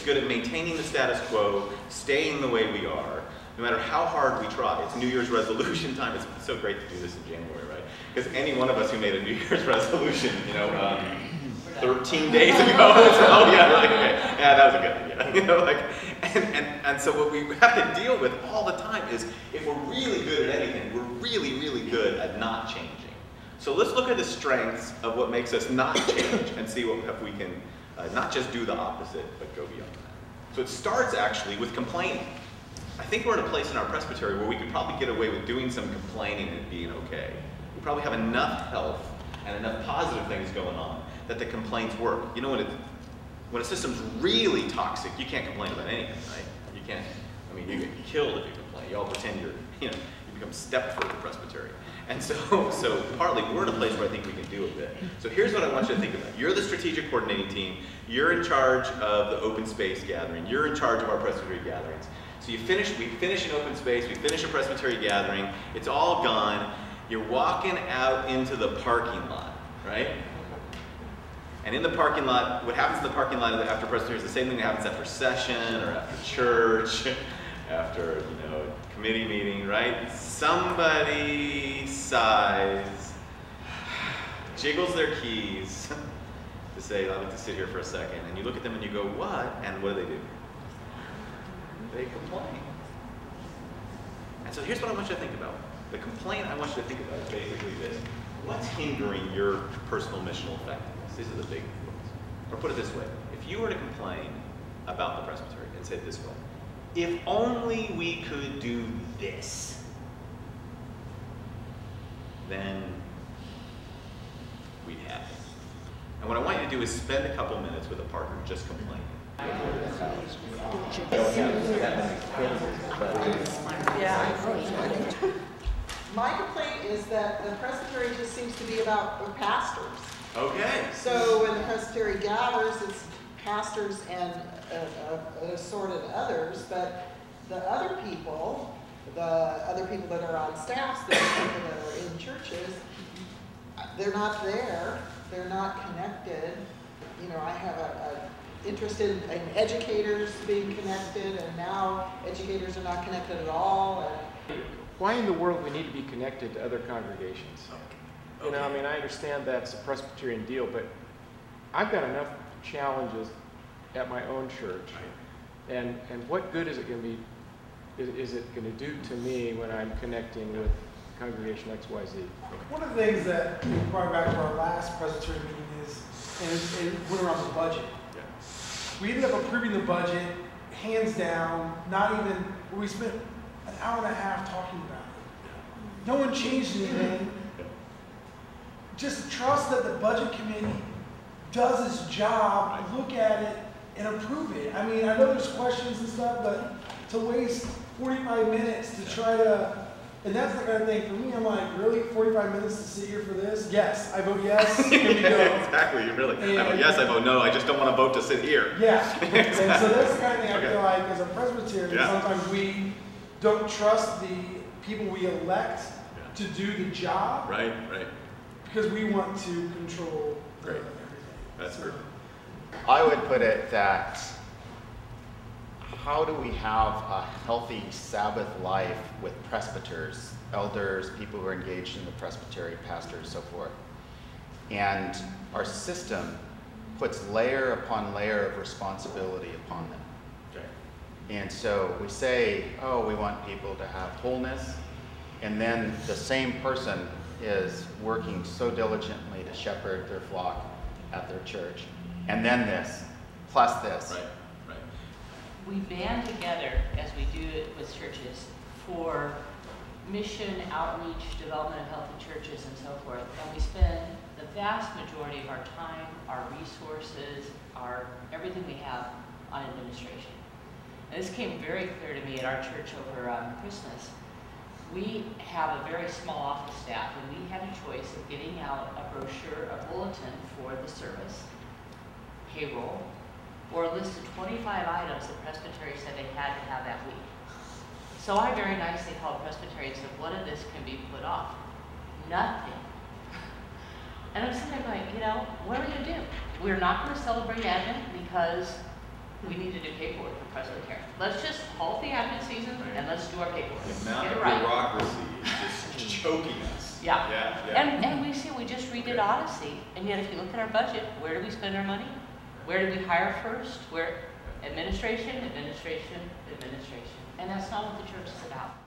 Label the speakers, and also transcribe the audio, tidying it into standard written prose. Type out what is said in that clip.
Speaker 1: good at maintaining the status quo, staying the way we are, no matter how hard we try. It's New Year's resolution time. It's so great to do this in January, right? Because any one of us who made a New Year's resolution, 13 days ago, oh yeah, like, okay, yeah, that was a good idea. And so what we have to deal with all the time is, if we're really good at anything, we're really, really good at not changing. So let's look at the strengths of what makes us not change and see if we can not just do the opposite, but go beyond that. So it starts actually with complaining. I think we're in a place in our presbytery where we could probably get away with doing some complaining and it being okay. We probably have enough health and enough positive things going on that the complaints work. You know, when a system's really toxic, you can't complain about anything, right? You can't, you get killed if you complain. You all pretend you become Stepford Presbytery. And so partly we're in a place where I think we can do a bit. So here's what I want you to think about. You're the strategic coordinating team. You're in charge of the open space gathering. You're in charge of our presbytery gatherings. So we finish an open space, we finish a presbytery gathering, it's all gone. You're walking out into the parking lot, right? And in the parking lot, what happens in the parking lot after presbytery is the same thing that happens after session or after church, after committee meeting, right? Somebody sighs, jiggles their keys to say, I'd like to sit here for a second. And you look at them and you go, what? And what do? They complain. And so here's what I want you to think about. The complaint I want you to think about is basically this. What's hindering your personal missional effectiveness? These are the big ones. Or put it this way. If you were to complain about the presbytery and say it this way, if only we could do this, then we'd have it. And what I want you to do is spend a couple minutes with a partner just complaining.
Speaker 2: My complaint is that the presbytery just seems to be about the pastors.
Speaker 1: Okay.
Speaker 2: So when the presbytery gathers, it's pastors and assorted others, but the other people that are on staffs, the people that are in churches, they're not there. They're not connected. I have a interest in educators being connected, and now educators are not connected at all.
Speaker 3: Why in the world we need to be connected to other congregations? Okay. I understand that's a Presbyterian deal, but I've got enough challenges at my own church. And what good is it going to be? Is it going to do to me when I'm connecting with congregation XYZ?
Speaker 4: One of the things that brought back to our last Presbyterian meeting is, and it went around the budget.
Speaker 1: Yeah.
Speaker 4: We ended up approving the budget, hands down, we spent an hour and a half talking about it. No one changed anything. Just trust that the budget committee does its job, look at it, and approve it. I know there's questions and stuff, but to waste 45 minutes to try to, and that's the kind of thing, for me, I'm like, really, 45 minutes to sit here for this? Yes, I vote yes, here we go.
Speaker 1: Exactly, I vote yes, I vote no, I just don't want to vote to sit here.
Speaker 4: Yeah, and so that's the kind of thing I feel like, as a Presbyterian, sometimes we don't trust the people we elect to do the job.
Speaker 1: Right.
Speaker 4: Because we want to control everything.
Speaker 1: That's true.
Speaker 5: I would put it that, how do we have a healthy Sabbath life with presbyters, elders, people who are engaged in the presbytery, pastors, so forth? And our system puts layer upon layer of responsibility upon them.
Speaker 1: Okay.
Speaker 5: And so we say, we want people to have wholeness, and then the same person is working so diligently to shepherd their flock at their church. And then this, plus this.
Speaker 1: Right.
Speaker 6: We band together, as we do it with churches, for mission, outreach, development of healthy churches, and so forth. And we spend the vast majority of our time, our resources, everything we have on administration. And this came very clear to me at our church over Christmas. We have a very small office staff, and we had a choice of getting out a brochure, a bulletin for the service, payroll, or a list of 25 items that Presbytery said they had to have that week. So I very nicely called Presbytery and said, what of this can be put off? Nothing. And I'm sitting there going, what are we going to do? We're not going to celebrate Advent because we need to do paperwork for Presbyterian. Let's just halt the admin season and let's do our paperwork.
Speaker 1: The amount
Speaker 6: Get
Speaker 1: of
Speaker 6: it right.
Speaker 1: bureaucracy is just choking us.
Speaker 6: Yeah.
Speaker 1: Yeah.
Speaker 6: And we see, we just redid Odyssey, and yet if you look at our budget, where do we spend our money? Where did we hire first? Where? Administration, administration, administration. And that's not what the church is about.